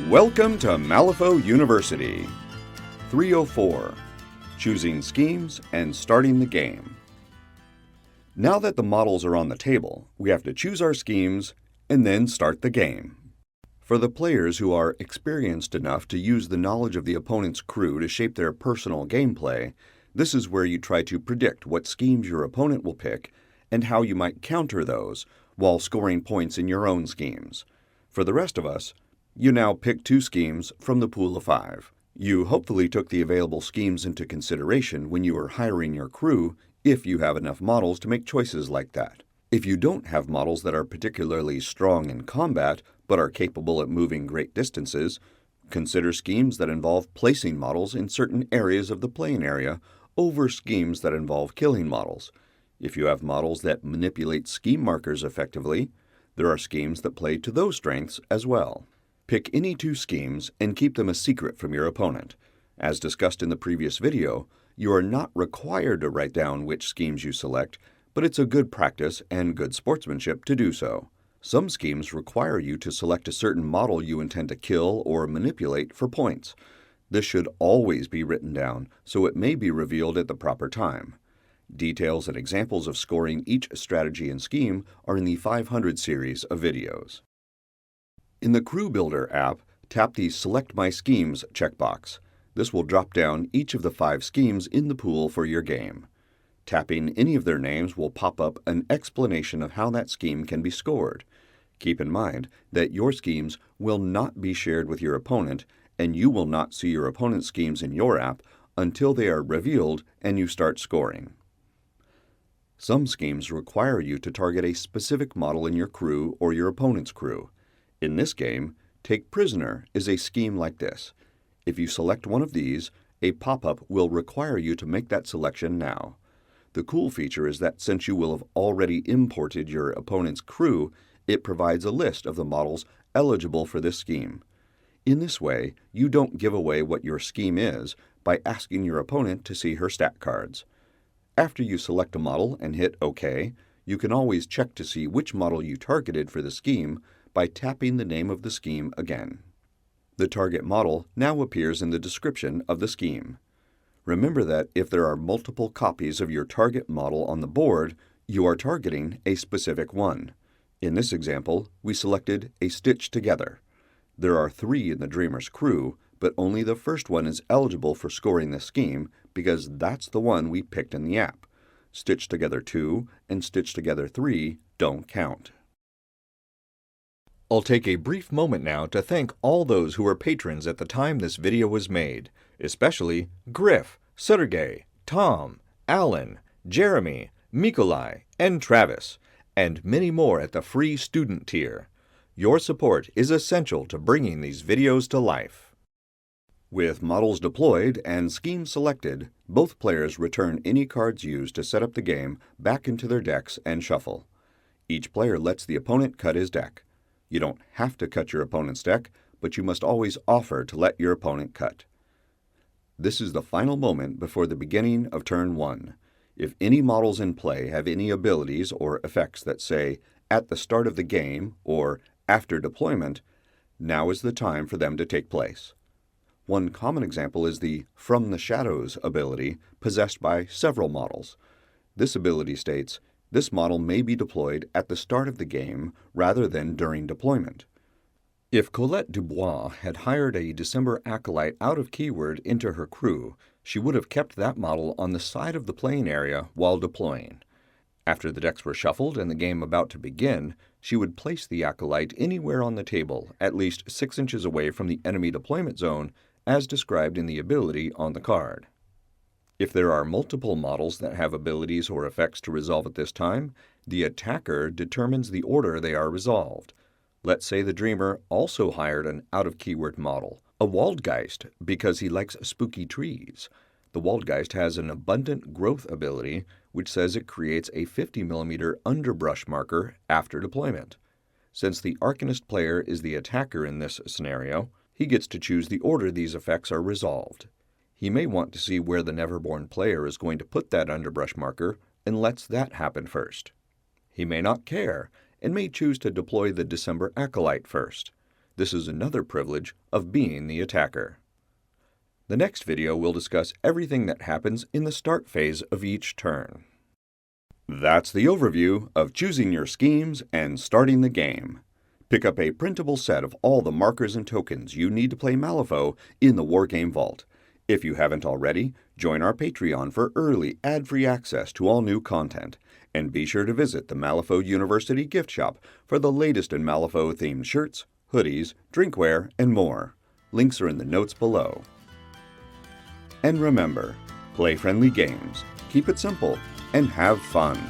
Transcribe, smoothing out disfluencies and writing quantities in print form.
Welcome to Malifaux University. 304. Choosing Schemes and Starting the Game. Now that the models are on the table, we have to choose our schemes and then start the game. For the players who are experienced enough to use the knowledge of the opponent's crew to shape their personal gameplay, this is where you try to predict what schemes your opponent will pick and how you might counter those while scoring points in your own schemes. For the rest of us, you now pick 2 schemes from the pool of 5. You hopefully took the available schemes into consideration when you were hiring your crew, if you have enough models to make choices like that. If you don't have models that are particularly strong in combat, but are capable at moving great distances, consider schemes that involve placing models in certain areas of the playing area over schemes that involve killing models. If you have models that manipulate scheme markers effectively, there are schemes that play to those strengths as well. Pick any 2 schemes and keep them a secret from your opponent. As discussed in the previous video, you are not required to write down which schemes you select, but it's a good practice and good sportsmanship to do so. Some schemes require you to select a certain model you intend to kill or manipulate for points. This should always be written down, so it may be revealed at the proper time. Details and examples of scoring each strategy and scheme are in the 500 series of videos. In the Crew Builder app, tap the Select My Schemes checkbox. This will drop down each of the 5 schemes in the pool for your game. Tapping any of their names will pop up an explanation of how that scheme can be scored. Keep in mind that your schemes will not be shared with your opponent, and you will not see your opponent's schemes in your app until they are revealed and you start scoring. Some schemes require you to target a specific model in your crew or your opponent's crew. In this game, Take Prisoner is a scheme like this. If you select one of these, a pop-up will require you to make that selection now. The cool feature is that since you will have already imported your opponent's crew, it provides a list of the models eligible for this scheme. In this way, you don't give away what your scheme is by asking your opponent to see her stat cards. After you select a model and hit OK, you can always check to see which model you targeted for the scheme by tapping the name of the scheme again. The target model now appears in the description of the scheme. Remember that if there are multiple copies of your target model on the board, you are targeting a specific one. In this example, we selected a Stitch Together. There are 3 in the Dreamer's crew, but only the first one is eligible for scoring this scheme because that's the one we picked in the app. Stitch Together 2 and Stitch Together 3 don't count. I'll take a brief moment now to thank all those who were patrons at the time this video was made, especially Griff, Sergey, Tom, Alan, Jeremy, Mikolai, and Travis, and many more at the free student tier. Your support is essential to bringing these videos to life. With models deployed and schemes selected, both players return any cards used to set up the game back into their decks and shuffle. Each player lets the opponent cut his deck. You don't have to cut your opponent's deck, but you must always offer to let your opponent cut. This is the final moment before the beginning of turn 1. If any models in play have any abilities or effects that say, at the start of the game or after deployment, now is the time for them to take place. One common example is the From the Shadows ability possessed by several models. This ability states, this model may be deployed at the start of the game rather than during deployment. If Colette Dubois had hired a December Acolyte out of Keyword into her crew, she would have kept that model on the side of the playing area while deploying. After the decks were shuffled and the game about to begin, she would place the Acolyte anywhere on the table, at least 6 inches away from the enemy deployment zone, as described in the ability on the card. If there are multiple models that have abilities or effects to resolve at this time, the attacker determines the order they are resolved. Let's say the Dreamer also hired an out-of-keyword model, a Waldgeist, because he likes spooky trees. The Waldgeist has an abundant growth ability, which says it creates a 50mm underbrush marker after deployment. Since the Arcanist player is the attacker in this scenario, he gets to choose the order these effects are resolved. He may want to see where the Neverborn player is going to put that underbrush marker and lets that happen first. He may not care and may choose to deploy the December Acolyte first. This is another privilege of being the attacker. The next video will discuss everything that happens in the start phase of each turn. That's the overview of choosing your schemes and starting the game. Pick up a printable set of all the markers and tokens you need to play Malifaux in the Wargames Vault. If you haven't already, join our Patreon for early, ad-free access to all new content. And be sure to visit the Malifaux University gift shop for the latest in Malifaux-themed shirts, hoodies, drinkware, and more. Links are in the notes below. And remember, play friendly games, keep it simple, and have fun.